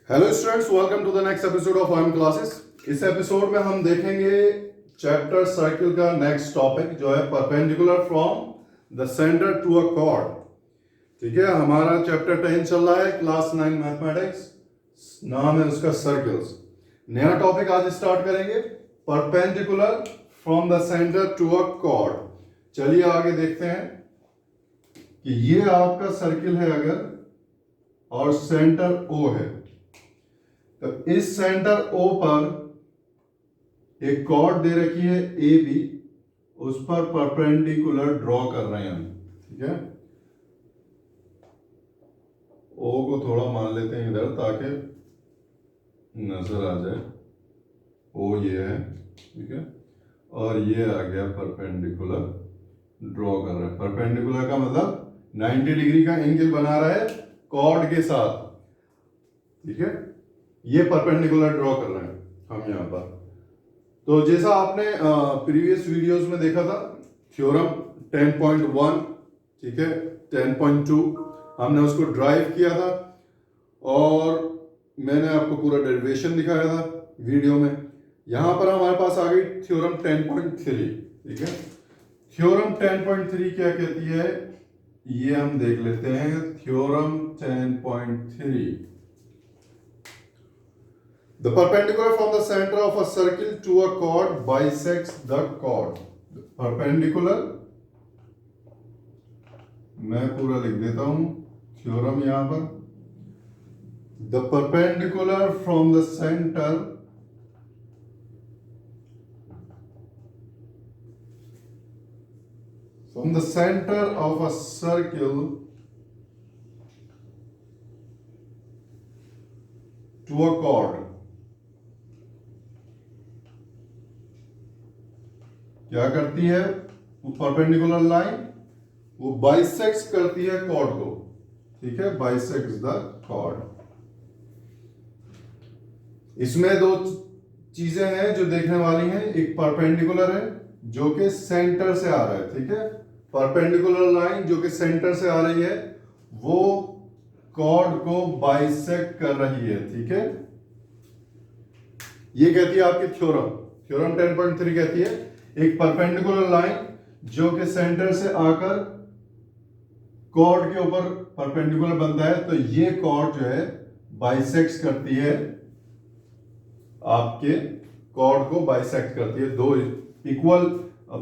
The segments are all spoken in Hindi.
Hello students, welcome to the next episode of I M classes. इस एपिसोड में हम देखेंगे चैप्टर सर्किल का नेक्स्ट टॉपिक जो है perpendicular from the centre to a chord. ठीक है, हमारा चैप्टर 10 चल रहा है, क्लास 9 मैथमेटिक्स, नाम है उसका सर्कल्स। नया टॉपिक आज स्टार्ट करेंगे, perpendicular from the centre to a chord. चलिए आगे देखते हैं कि ये आपका सर्किल है अगर, और सेंटर ओ है, तो इस सेंटर O पर एक कॉर्ड दे रखी है ए बी, उस पर परपेंडिकुलर ड्रॉ कर रहे हैं हम। ठीक है, O को थोड़ा मान लेते हैं इधर ताकि नजर आ जाए। O ये है, ठीक है, और ये आ गया परपेंडिकुलर ड्रॉ कर रहा है। परपेंडिकुलर का मतलब 90 डिग्री का एंगल बना रहा है कॉर्ड के साथ। ठीक है, ये परपेंडिकुलर ड्रॉ कर रहे हैं हम यहां पर। तो जैसा आपने प्रीवियस वीडियोस में देखा था, थ्योरम 10.1, ठीक है, 10.2 हमने उसको ड्राइव किया था और मैंने आपको पूरा डेरिवेशन दिखाया था वीडियो में। यहां पर हमारे पास आ गई थ्योरम 10.3। ठीक है, थ्योरम 10.3 क्या कहती है ये हम देख लेते हैं। Theorem 10.3, the perpendicular from the center of a circle to a chord bisects the chord. perpendicular मैं पूरा लिख देता हूं थ्योरम यहां पर। the perpendicular from the center of a circle to a chord क्या करती है, वो परपेंडिकुलर लाइन वो बाइसेक्ट्स करती है कॉर्ड को। ठीक है, बाइसेक्ट्स द कॉर्ड। इसमें दो चीजें हैं जो देखने वाली हैं। एक परपेंडिकुलर है जो कि सेंटर से आ रहा है। ठीक है, परपेंडिकुलर लाइन जो कि सेंटर से आ रही है वो कॉर्ड को बाइसेक्ट कर रही है। ठीक है, ये कहती है आपकी थ्योरम। थ्योरम 10.3 कहती है एक परपेंडिकुलर लाइन जो कि सेंटर से आकर कॉर्ड के ऊपर परपेंडिकुलर बनता है, तो ये कॉर्ड जो है बाइसेक्ट करती है, आपके कॉर्ड को बाइसेक्ट करती है, दो इक्वल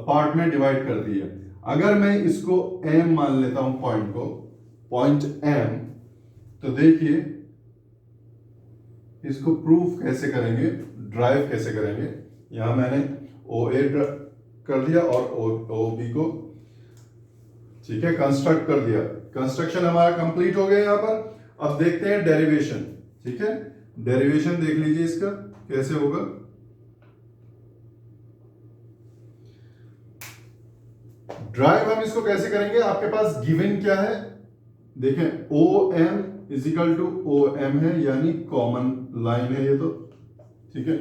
पार्ट में डिवाइड करती है। अगर मैं इसको M मान लेता हूं, पॉइंट को, पॉइंट M, तो देखिए इसको प्रूफ कैसे करेंगे, ड्राइव कैसे करेंगे। यहां मैंने OA कर दिया और OB को, ठीक है, कंस्ट्रक्ट कर दिया। कंस्ट्रक्शन हमारा कंप्लीट हो गया यहां पर। अब देखते हैं डेरिवेशन। ठीक है, डेरिवेशन देख लीजिए इसका कैसे होगा। ड्राइव हम इसको कैसे करेंगे, आपके पास गिवन क्या है, देखें OM is equal to OM है, यानी कॉमन लाइन है ये तो। ठीक है,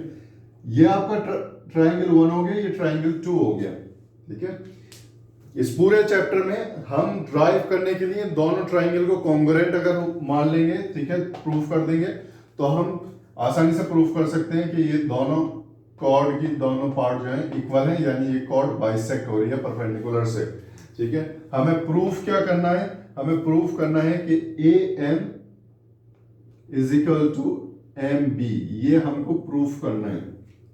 ये आपका ट्राइंगल 1 हो गया, ये ट्राइंगल 2 हो गया। ठीक है, इस पूरे चैप्टर में हम ड्राइव करने के लिए दोनों ट्राइंगल को कॉन्ग्रुएंट अगर मान लेंगे, ठीक है, प्रूफ कर देंगे, तो हम आसानी से प्रूफ कर सकते हैं कि ये दोनों कॉर्ड की दोनों पार्ट जो है इक्वल है, यानी ये कॉर्ड बाइसेक्ट हो रही है परपेंडिकुलर से। ठीक है, हमें प्रूफ क्या करना है, हमें प्रूफ करना है कि AM is equal to MB, ये हमको प्रूफ करना है।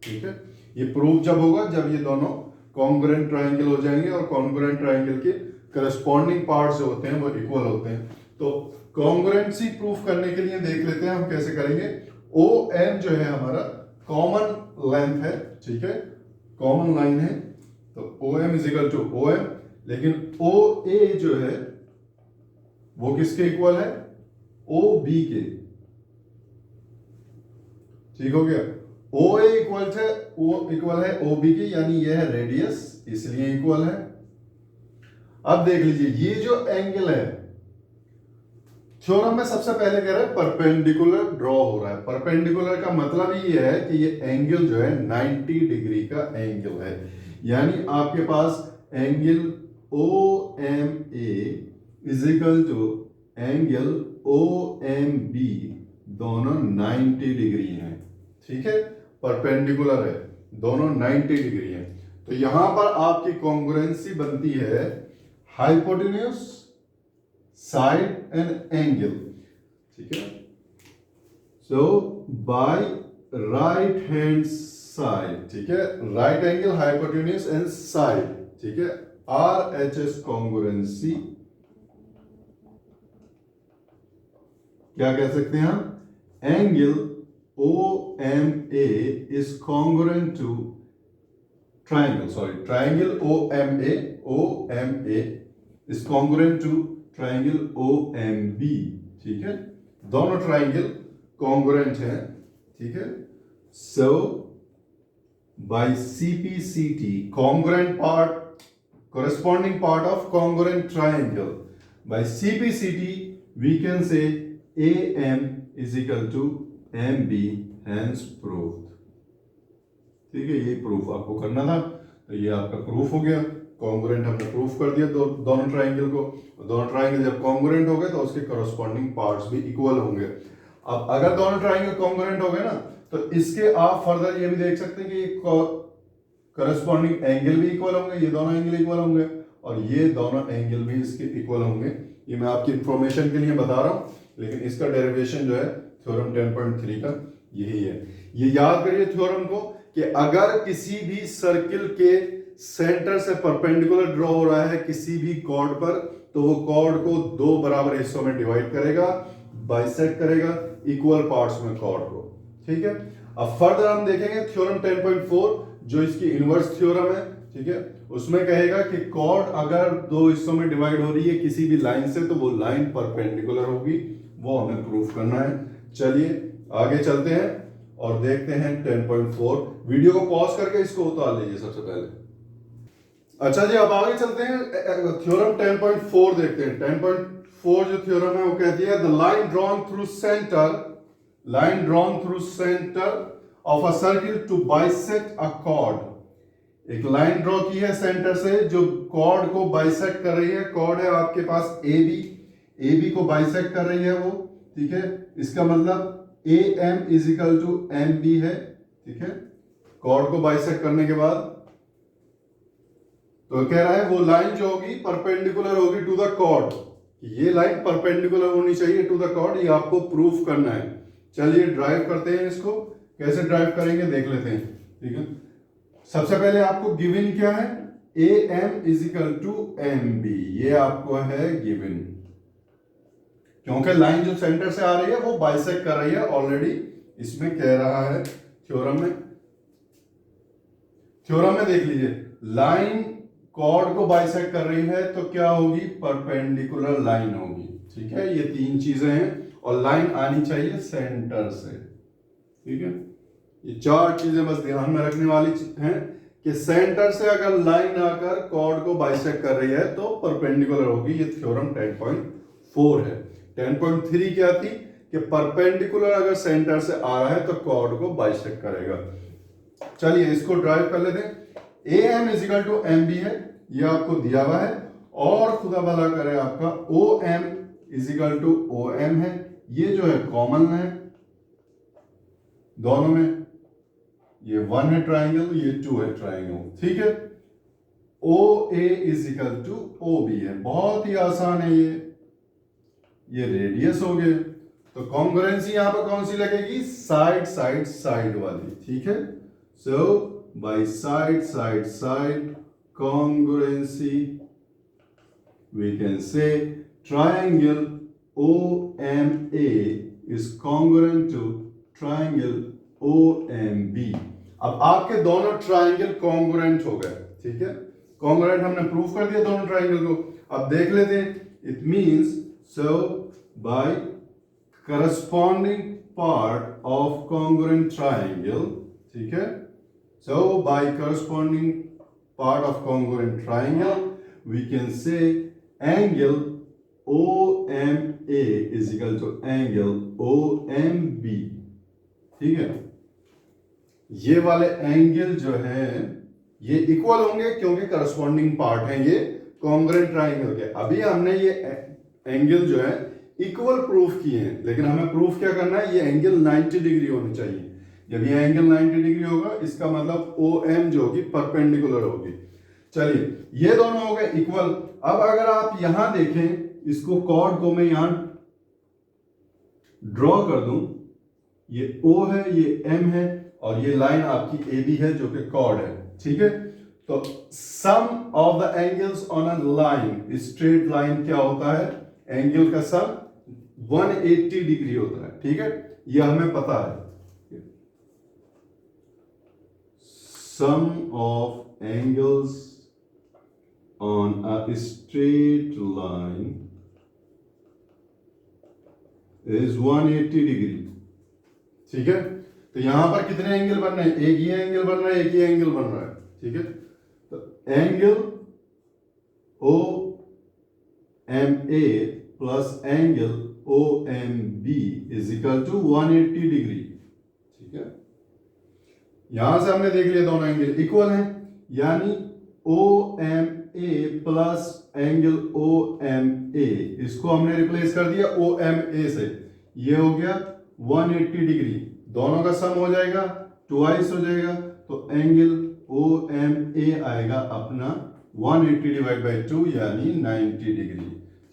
ठीक है, ये प्रूफ जब होगा जब ये दोनों कॉन्ग्रुएंट ट्रायंगल हो जाएंगे और कॉन्ग्रुएंट ट्रायंगल के करस्पॉन्डिंग पार्ट्स जो होते हैं वो इक्वल होते हैं। तो कॉन्ग्रुएंसी प्रूफ करने के लिए देख लेते हैं हम कैसे करेंगे। OM जो है हमारा कॉमन लेंथ है, ठीक है, कॉमन लाइन है, तो OM is equal to OM। लेकिन OA जो है वो किसके इक्वल है, OB के। ठीक हो गया, OA इक्वल है OB के, यानी यह है रेडियस, इसलिए इक्वल है। अब देख लीजिए ये जो एंगल है, थ्योरम में सबसे पहले कह रहा है परपेंडिकुलर ड्रॉ हो रहा है। परपेंडिकुलर का मतलब ही ये है कि ये एंगल जो है 90 डिग्री का एंगल है, यानी आपके पास angle OMA is equal to angle OMB, दोनों 90 डिग्री हैं, ठीक है, परपेंडिकुलर है, दोनों 90 डिग्री हैं। तो यहां पर आपकी कॉन्ग्रुएंसी बनती है हाइपोटेन्यूज, साइड एंड एंगल, ठीक है। So by right hand side, ठीक है, right angle, hypotenuse and side, ठीक है, RHS कॉन्ग्रुएंसी क्या कह सकते हैं हम, angle OMA is congruent to triangle OMA is congruent to triangle OMB, ठीक है, दोनों ट्राइंगल कॉन्ग्रुएंट हैं, ठीक है। So bye CPCT congruent part, corresponding part of congruent triangle, by CPCT we can say AM is equal to MB, hence proved, ठीक है। ये प्रूफ आपको करना था, तो ये आपका प्रूफ हो गया, कॉन्ग्रुएंट हमने प्रूफ कर दिया दोनों ट्राइंगल को। दोनों ट्राइंगल जब कॉन्ग्रुएंट हो गए तो उसके करस्पॉन्डिंग पार्ट्स भी इक्वल होंगे। अब अगर दोनों ट्राइंगल कॉन्ग्रुएंट हो गए ना, तो इसके आप फर्दर ये भी देख सकते हैं कि करस्पॉन्डिंग एंगल भी इक्वल होंगे, ये दोनों एंगल इक्वल होंगे, और ये दोनों एंगल भी इसके इक्वल होंगे। ये मैं आपकी इंफॉर्मेशन के लिए बता रहा हूं, लेकिन इसका डेरिवेशन जो है थ्योरम 10.3 का यही है। ये याद करिए थ्योरम को, कि अगर किसी भी सर्किल के सेंटर से परपेंडिकुलर ड्रॉ हो रहा है किसी भी कॉर्ड पर, तो वो कॉर्ड को दो बराबर हिस्सों में डिवाइड करेगा, बाइसेक्ट करेगा इक्वल पार्ट्स में कॉर्ड को, ठीक है। अब फर्दर हम देखेंगे थ्योरम 10.4 जो इसकी इनवर्स थ्योरम है, ठीक है, उसमें कहेगा कि कॉर्ड अगर दो हिस्सों में डिवाइड हो रही है किसी भी लाइन से, तो वो लाइन परपेंडिकुलर होगी, वो हमें प्रूफ करना है। चलिए आगे चलते हैं और देखते हैं 10.4। वीडियो को पॉज करके इसको उतार लीजिए सबसे पहले। अच्छा जी, अब आगे चलते हैं, थ्योरम 10.4 देखते हैं। 10.4 जो थ्योरम है वो कहती है the line drawn through centre of a circle to bisect a chord. एक लाइन ड्रॉ की है सेंटर से जो कॉर्ड को बाइसेक्ट कर रही है। कॉर्ड है आपके पास AB को बाइसेक्ट कर रही है वो, ठीक है। इसका मतलब AM is equal to MB है, ठीक है। कॉर्ड को बाइसेक्ट करने के बाद तो कह रहा है वो लाइन जो होगी परपेंडिकुलर होगी टू द कॉर्ड, ये लाइन परपेंडिकुलर होनी चाहिए टू द कॉर्ड, ये आपको प्रूफ करना है। चलिए ड्राइव करते हैं इसको, कैसे ड्राइव करेंगे देख लेते हैं, ठीक है। सबसे पहले आपको गिवन क्या है, AM is equal to MB, ये आपको है गिवन, क्योंकि लाइन जो सेंटर से आ रही है वो बाइसेक्ट कर रही है ऑलरेडी, इसमें कह रहा है थ्योरम में देख लीजिए, लाइन कॉर्ड को बाइसेक्ट कर रही है तो क्या होगी, परपेंडिकुलर लाइन होगी, ठीक है। ये तीन चीजें हैं और लाइन आनी चाहिए सेंटर से, ठीक है। ये चार चीजें बस ध्यान में रखने वाली हैं कि सेंटर से अगर लाइन आकर कॉर्ड को बाइसेक्ट कर रही है तो परपेंडिकुलर होगी। ये थ्योरम 10.4 है। 10.3 क्या थी कि परपेंडिकुलर अगर सेंटर से आ रहा है तो कॉर्ड को बाइसेक्ट करेगा। चलिए इसको ड्राइव कर लेते हैं। AM is equal to MB है, ये आपको दिया हुआ है, और खुदा भला करे आपका OM is equal to OM है, ये जो है कॉमन है दोनों में, ये 1 है ट्राइंगल, ये 2 है ट्राइंगल, ठीक है। OA is equal to OB है, बहुत ही आसान है ये रेडियस हो गए। तो कॉन्ग्रुएंसी यहां पर कौन सी लगेगी, साइड वाली, ठीक है। So by side congruency we can say triangle OMA is congruent to triangle OMB। अब आपके दोनों ट्राइंगल कॉन्ग्रुएंट हो गए, ठीक है। कॉन्ग्रुएंट हमने प्रूफ कर दिया दोनों ट्राइंगल को। अब देख लेते हैं, it means so by corresponding part of congruent triangle, ठीक है। So by corresponding part of congruent triangle we can say angle OMA is equal to angle OMB, ठीक है। ये वाले एंगल जो है ये इक्वल होंगे क्योंकि करस्पॉन्डिंग पार्ट है ये कॉन्ग्रुएंट ट्राइंगल के। अभी हमने ये एंगल जो है इक्वल प्रूफ किए हैं, लेकिन हमें प्रूफ क्या करना है, ये एंगल 90 डिग्री होनी चाहिए। जब ये एंगल 90 डिग्री होगा इसका मतलब OM जो होगी परपेंडिकुलर होगी। चलिए ये दोनों हो गए इक्वल। अब अगर आप यहां देखें, इसको कॉर्ड को मैं यहां ड्रॉ कर दूं, ये O है, ये M है, और ये लाइन आपकी AB है जो कि कॉर्ड है, ठीक है। तो sum of the angles on a line, straight line क्या होता है, एंगल का सम 180 डिग्री होता है, ठीक है, ये हमें पता है। Sum of angles on a straight line is 180 degree, ठीक है। तो यहां पर कितने एंगल बन रहे हैं, एक ही एंगल बन रहा है, एक ही एंगल बन रहा है, ठीक है। तो angle OMA plus angle OMB is equal to 180 degree, ठीक है। यहां से हमने देख लिया दोनों एंगल इक्वल हैं, यानी OMA प्लस एंगल OMA, इसको हमने रिप्लेस कर दिया OMA से, ये हो गया 180 डिग्री, दोनों का सम हो जाएगा, ट्वाइस हो जाएगा, तो एंगल OMA आएगा अपना 180 डिवाइड बाई 2 यानी 90 डिग्री,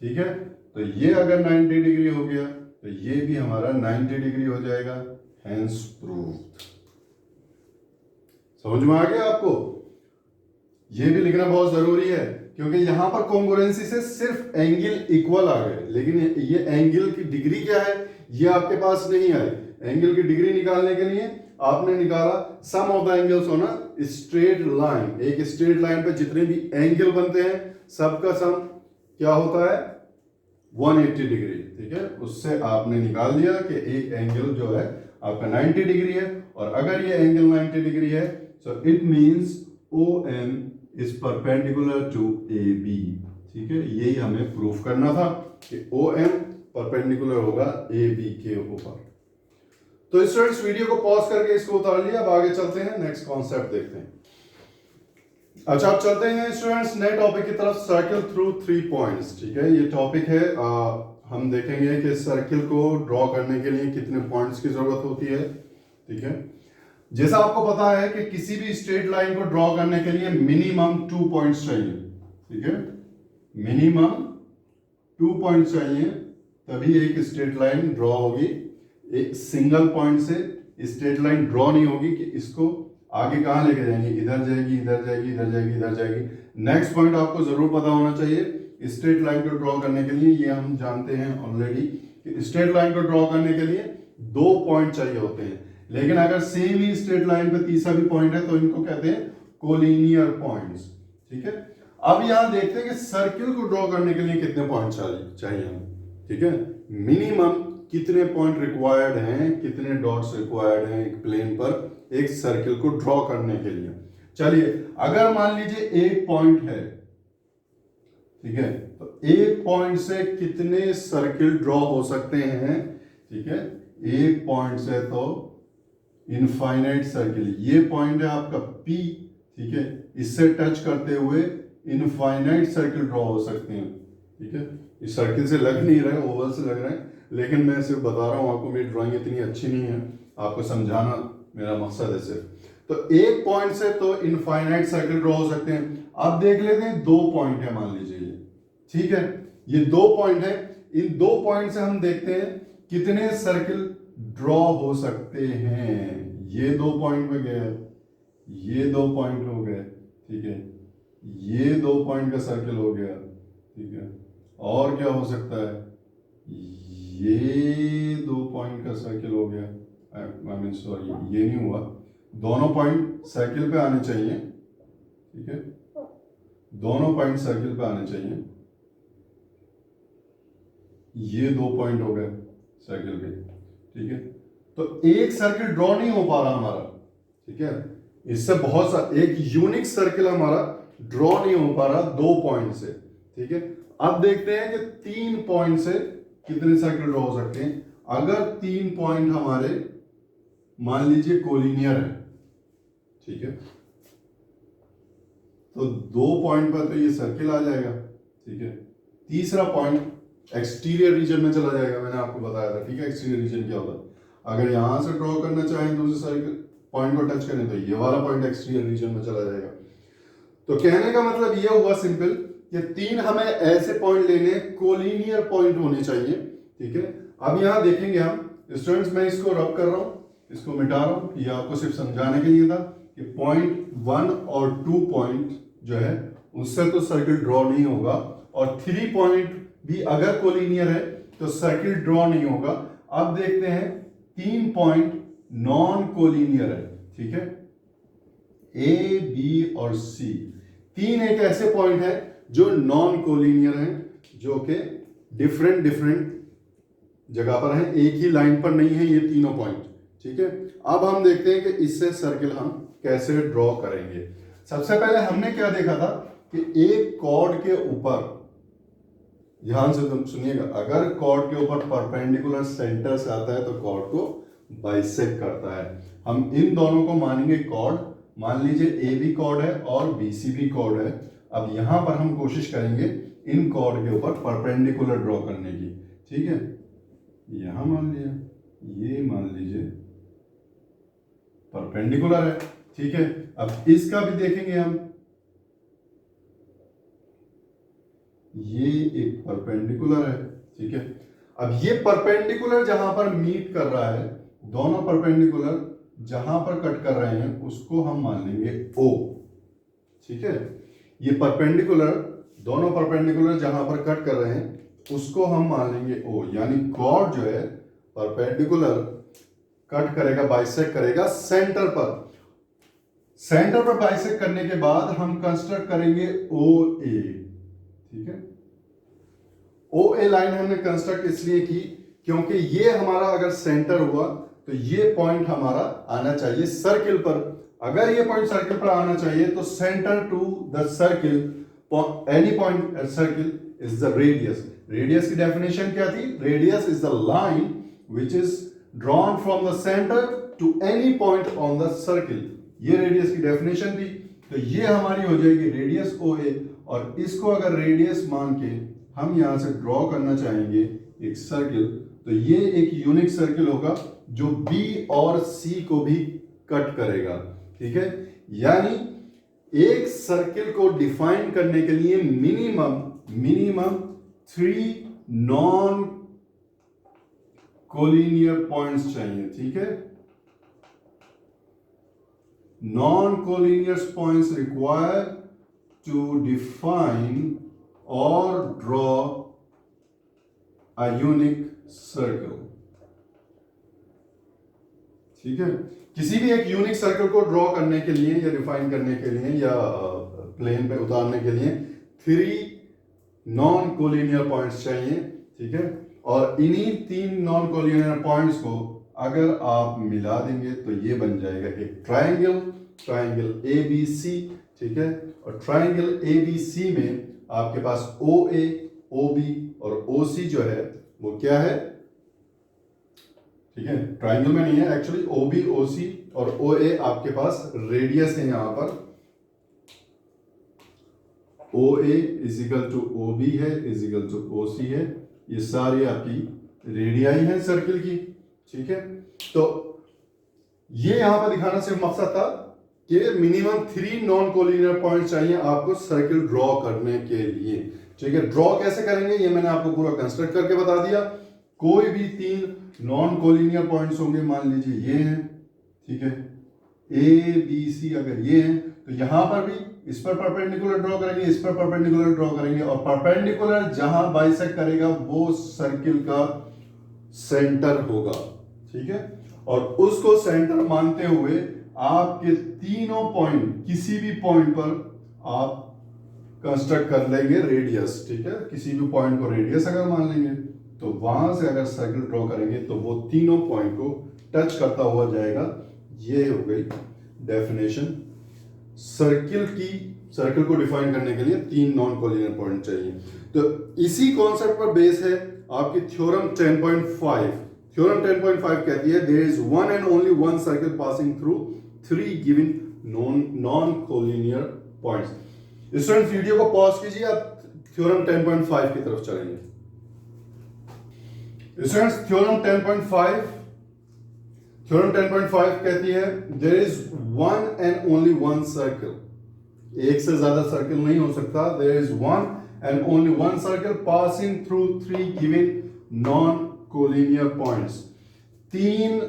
ठीक है। तो ये अगर 90 डिग्री हो गया तो ये भी हमारा 90 डिग्री हो जाएगा, हेंस प्रूव्ड। समझ में आ गया आपको? ये भी लिखना बहुत जरूरी है, क्योंकि यहां पर कॉन्ग्रुएंसी से सिर्फ एंगल इक्वल आ गए, लेकिन ये एंगल की डिग्री क्या है ये आपके पास नहीं आई। एंगल की डिग्री निकालने के लिए आपने निकाला sum of the angles on a straight line, एक स्ट्रेट लाइन पे जितने भी एंगल बनते हैं सबका सम क्या होता है, 180 डिग्री, ठीक है। उससे आपने निकाल दिया कि एक एंगल जो है आपका 90 डिग्री है, और अगर ये एंगल 90 डिग्री है so it means OM is perpendicular to AB, ठीक है। यही हमें प्रूफ करना था कि OM परपेंडिकुलर होगा AB के ऊपर। तो स्टूडेंट्स वीडियो को पॉज करके इसको उतार लिया, अब आगे चलते हैं, नेक्स्ट कॉन्सेप्ट देखते हैं। अच्छा अब चलते हैं स्टूडेंट्स नए टॉपिक की तरफ, सर्किल थ्रू 3 पॉइंट्स, ठीक है। ये टॉपिक है, हम देखेंगे कि सर्किल को ड्रॉ करने के लिए कितने पॉइंट्स की जरूरत होती है, ठीक है। जैसा आपको पता है कि किसी भी स्ट्रेट लाइन को ड्रॉ करने के लिए मिनिमम 2 पॉइंट्स चाहिए, ठीक है, मिनिमम 2 पॉइंट्स चाहिए, तभी एक स्ट्रेट लाइन ड्रॉ होगी। एक सिंगल पॉइंट से स्ट्रेट लाइन ड्रॉ नहीं होगी कि इसको आगे कहां लेके जाएंगे, इधर जाएगी, इधर जाएगी, इधर जाएगी, इधर जाएगी। नेक्स्ट पॉइंट आपको जरूर पता होना चाहिए स्ट्रेट लाइन को ड्रॉ करने के लिए, ये हम जानते हैं ऑलरेडी कि स्ट्रेट लाइन को ड्रॉ करने के लिए 2 पॉइंट चाहिए होते हैं, लेकिन अगर सेम ही स्ट्रेट लाइन पे तीसरा भी पॉइंट है तो इनको कहते हैं कोलिनियर पॉइंट्स, ठीक है। अब यहां देखते हैं कि सर्किल को ड्रॉ करने के लिए कितने पॉइंट चाहिए हमें, ठीक है। मिनिमम कितने पॉइंट रिक्वायर्ड हैं, कितने डॉट्स रिक्वायर्ड हैं एक प्लेन पर एक सर्किल को ड्रॉ करने के लिए। चलिए अगर मान लीजिए एक पॉइंट है, ठीक है, तो एक पॉइंट से कितने सर्किल ड्रॉ हो सकते हैं, ठीक है। एक पॉइंट से तो इनफाइनाइट सर्किल, ये पॉइंट है आपका P, ठीक है, इससे टच करते हुए इनफाइनाइट सर्किल ड्रॉ हो सकते हैं, ठीक है। इस सर्किल से लग नहीं रहे, ओवल से लग रहे हैं, लेकिन मैं सिर्फ बता रहा हूं आपको, मेरी ड्राइंग इतनी अच्छी नहीं है, आपको समझाना मेरा मकसद है सिर्फ। तो एक पॉइंट से तो इनफाइनाइट सर्किल ड्रॉ हो सकते हैं। अब देख लेते हैं 2 पॉइंट है मान लीजिए ये, ठीक है, ये 2 पॉइंट है, इन 2 पॉइंट से हम देखते हैं कितने सर्किल ड्रॉ हो सकते हैं। ये 2 पॉइंट में गए, ये 2 पॉइंट हो गए, ठीक है, ये 2 पॉइंट का सर्किल हो गया, ठीक है, और क्या हो सकता है, ये 2 पॉइंट का सर्किल हो गया, आई मीन सॉरी ये नहीं हुआ, दोनों पॉइंट सर्किल पे आने चाहिए, ठीक है, दोनों पॉइंट सर्किल पे आने चाहिए, ये 2 पॉइंट हो गए सर्किल के, ठीक है। तो एक सर्किल ड्रॉ नहीं हो पा रहा हमारा, ठीक है, इससे बहुत सा एक यूनिक सर्किल हमारा ड्रॉ नहीं हो पा रहा 2 पॉइंट से, ठीक है। अब देखते हैं कि 3 पॉइंट से कितने सर्किल ड्रॉ हो सकते हैं। अगर 3 पॉइंट हमारे मान लीजिए कोलिनियर है, ठीक है, तो 2 पॉइंट पर तो ये सर्किल आ जाएगा, ठीक है। तीसरा पॉइंट एक्सटीरियर रीजन में चला जाएगा, मैंने आपको बताया था, ठीक है। एक्सटीरियर रीजन क्या होता है, अगर यहां से ड्रॉ करना चाहें दूसरे सर्कल पॉइंट को टच करें तो ये वाला पॉइंट एक्सटीरियर रीजन में चला जाएगा। तो कहने का मतलब ये हुआ सिंपल कि 3 हमें ऐसे पॉइंट लेने कोलिनियर पॉइंट होने चाहिए, ठीक है। अब यहां देखेंगे हम स्टूडेंट्स, मैं इसको रब कर रहा हूं, इसको मिटा रहा हूं, ये आपको सिर्फ समझाने के लिए था कि पॉइंट 1 और 2 पॉइंट जो है उससे तो सर्किल ड्रॉ नहीं होगा, और 3 पॉइंट भी अगर कोलिनियर है तो सर्किल ड्रॉ नहीं होगा। अब देखते हैं 3 पॉइंट नॉन कोलिनियर है, ठीक है, ए बी और सी। 3 एक ऐसे पॉइंट है जो नॉन कोलिनियर हैं, जो कि डिफरेंट जगह पर हैं, एक ही लाइन पर नहीं है ये तीनों पॉइंट, ठीक है। अब हम देखते हैं कि इससे सर्किल हम कैसे ड्रॉ करेंगे। सबसे पहले हमने क्या देखा था कि एक कॉर्ड के ऊपर, ध्यान से तुम सुनिएगा, अगर कॉर्ड के ऊपर परपेंडिकुलर सेंटर से आता है तो कॉर्ड को बाइसेक्ट करता है। हम इन दोनों को मानेंगे कॉर्ड, मान लीजिए ए बी कॉर्ड है और बी सी भी कॉर्ड है। अब यहां पर हम कोशिश करेंगे इन कॉर्ड के ऊपर परपेंडिकुलर ड्रॉ करने की, ठीक है। यहां मान लिया, ये मान लीजिए परपेंडिकुलर है, ठीक है। अब इसका भी देखेंगे हम, ये एक परपेंडिकुलर है, ठीक है। अब ये परपेंडिकुलर जहां पर मीट कर रहा है, दोनों परपेंडिकुलर जहां पर कट कर रहे हैं उसको हम मान लेंगे O, ठीक है। ये परपेंडिकुलर, दोनों परपेंडिकुलर जहां पर कट कर रहे हैं उसको हम मान लेंगे O, यानी कॉर्ड जो है परपेंडिकुलर कट करेगा, बाइसेक्ट करेगा सेंटर पर। सेंटर पर बाइसेक्ट करने के बाद हम कंस्ट्रक्ट करेंगे OA, ठीक है। OA लाइन हमने कंस्ट्रक्ट इसलिए की क्योंकि ये हमारा अगर सेंटर हुआ तो ये पॉइंट हमारा आना चाहिए सर्किल पर। अगर ये पॉइंट सर्किल पर आना चाहिए तो centre to the circle, any point at circle is the radius. Radius की डेफिनेशन क्या थी? Radius is the line which is drawn from the centre to any point on the circle. ये रेडियस की डेफिनेशन थी। तो ये हमारी हो जाएगी रेडियस OA, और इसको अगर रेडियस मान के हम यहां से ड्रॉ करना चाहेंगे एक सर्किल, तो ये एक यूनिक सर्किल होगा जो B और C को भी कट करेगा, ठीक है। यानी एक सर्किल को डिफाइन करने के लिए मिनिमम 3 नॉन कोलिनियर पॉइंट्स चाहिए, ठीक है। Non collinear points require to define और ड्रॉ अ यूनिक सर्कल, ठीक है। किसी भी एक यूनिक सर्कल को ड्रॉ करने के लिए या डिफाइन करने के लिए या प्लेन पे उतारने के लिए 3 नॉन कोलिनियर पॉइंट्स चाहिए, ठीक है। और इन्हीं 3 नॉन कोलिनियर पॉइंट्स को अगर आप मिला देंगे तो ये बन जाएगा एक ट्रायंगल ABC, ठीक है। और ट्रायंगल ABC में आपके पास OA, OB और OC जो है वो क्या है, ठीक है। ट्रायंगल में नहीं है एक्चुअली, OB, OC और OA आपके पास रेडियस है। यहां पर OA is equal to OB है, इज इक्वल टू OC है। ये सारी आपकी रेडियाई है सर्किल की, ठीक है। तो ये यहां पर दिखाना सिर्फ मकसद था कि मिनिमम 3 नॉन कोलिनियर पॉइंट चाहिए आपको सर्किल ड्रॉ करने के लिए, ठीक है। ड्रॉ कैसे करेंगे ये मैंने आपको पूरा कंस्ट्रक्ट करके बता दिया। कोई भी 3 नॉन कोलिनियर पॉइंट्स होंगे, मान लीजिए ये हैं, ठीक है, ABC अगर ये हैं तो यहां पर भी इस पर परपेंडिकुलर ड्रॉ करेंगे, इस पर परपेंडिकुलर ड्रॉ करेंगे, और परपेंडिकुलर जहां बाइसेक्ट करेगा वो सर्किल का सेंटर होगा, ठीक है। और उसको सेंटर मानते हुए आपके तीनों पॉइंट, किसी भी पॉइंट पर आप कंस्ट्रक्ट कर लेंगे रेडियस, ठीक है। किसी भी पॉइंट को रेडियस अगर मान लेंगे तो वहां से अगर सर्किल ड्रॉ करेंगे तो वो तीनों पॉइंट को टच करता हुआ जाएगा। ये हो गई डेफिनेशन सर्किल की। सर्किल को डिफाइन करने के लिए 3 नॉन कोलिनियर पॉइंट चाहिए। तो इसी कॉन्सेप्ट पर बेस है आपकी थ्योरम 10.5। थ्योरम 10.5 कहती है there is one and only one circle passing through 3 given non collinear points. Student video को पॉज कीजिए, आप थ्योरम 10.5 की तरफ चलेंगे। स्टूडेंट्स थ्योरम 10.5 कहती है there is one and only one circle, एक से ज्यादा सर्कल नहीं हो सकता, there is one and only one circle passing through three given non collinear points. तीन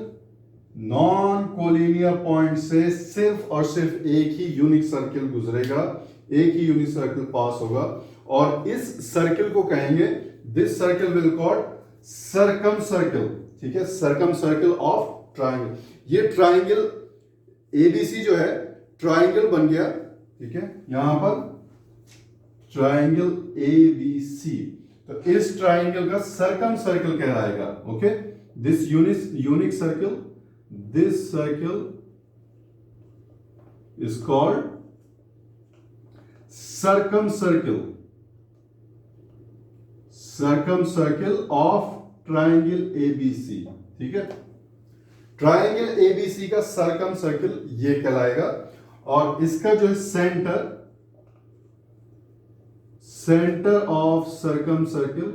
नॉन कोलिनियर पॉइंट से सिर्फ और सिर्फ एक ही यूनिक सर्कल गुजरेगा, एक ही यूनिक सर्कल पास होगा, और इस सर्कल को कहेंगे, this circle will called circum circle. ठीक है, सर्कम सर्कल ऑफ ट्राइंगल। ये ट्राइंगल एबीसी जो है ट्राइंगल बन गया। ठीक है, यहां पर ट्राइंगल एबीसी, तो इस ट्राइंगल का सर्कम सर्कल कहलाएगा। Okay, this unique circle, this circle is called circumcircle of triangle ABC. ठीक है, ट्राइंगल एबीसी का सर्कम सर्कल ये कहलाएगा, और इसका जो है centre of circumcircle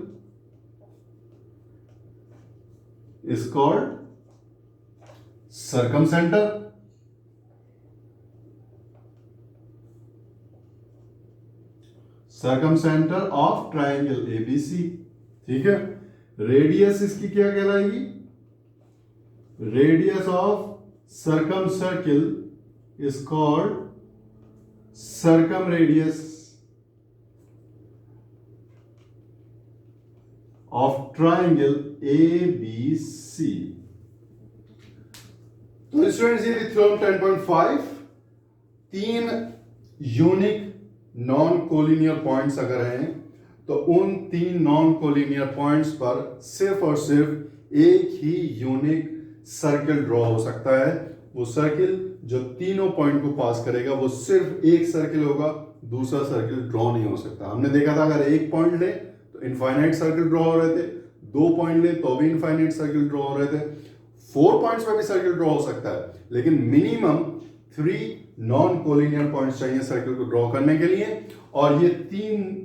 is called circumcentre. Circumcentre of triangle ABC. ठीक है, रेडियस इसकी क्या कहलाएगी? Radius of circumcircle is called circumradius of triangle ABC. तो स्टूडेंट्स ये थ्योरम 10.5, तीन यूनिक नॉन कोलिनियर पॉइंट्स अगर हैं तो उन तीन नॉन कोलिनियर पॉइंट्स पर सिर्फ और सिर्फ एक ही यूनिक सर्कल ड्रॉ हो सकता है। वो सर्कल जो तीनों पॉइंट को पास करेगा वो सिर्फ एक सर्कल होगा, दूसरा सर्कल ड्रॉ नहीं हो सकता। हमने देखा था अगर एक पॉइंट ले तो इनफाइनाइट सर्कल ड्रॉ हो रहे थे, दो पॉइंट ले तो भी इनफाइनाइट सर्कल ड्रॉ हो रहे थे, 4 पॉइंट्स पर भी सर्कल ड्रॉ हो सकता है, लेकिन मिनिमम 3 नॉन कोलिनियर पॉइंट्स चाहिए सर्कल को ड्रॉ करने के लिए। और ये तीन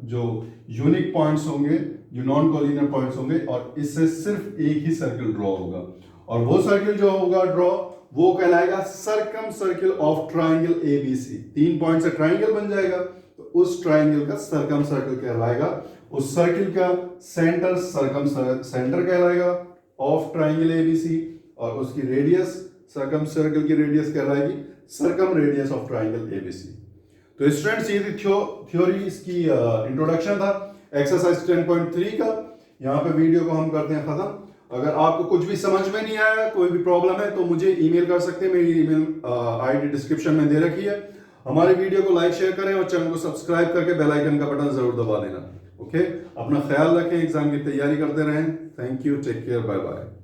जो यूनिक पॉइंट्स होंगे, जो नॉन कोलिनियर पॉइंट्स होंगे, और इससे सिर्फ एक ही सर्कल ड्रॉ होगा, और वो सर्कल जो होगा ड्रॉ वो कहलाएगा circum circle of triangle ABC. 3 point से ट्राइंगल बन जाएगा तो उस ट्राइंगल का सर्कम सर्कल कहलाएगा। उस सर्कल का सेंटर सर्कम सेंटर कहलाएगा ऑफ ट्राइंगल एबीसी, और उसकी रेडियस सर्कम सर्कल की रेडियस कहलाएगी circumradius of triangle ABC. तो स्टूडेंट्स ये थ्योरी इसकी इंट्रोडक्शन था एक्सरसाइज 10.3 का। यहाँ पे वीडियो को हम करते हैं खत्म। अगर आपको कुछ भी समझ में नहीं आया, कोई भी प्रॉब्लम है, तो मुझे ईमेल कर सकते हैं, मेरी ईमेल आईडी डिस्क्रिप्शन में दे रखी है। हमारे वीडियो को लाइक शेयर करें और चैनल को सब्सक्राइब करके बेल आइकन का बटन जरूर दबा देना। ओके, अपना ख्याल रखें, एग्जाम की तैयारी करते रहें। Thank you, take care, bye bye.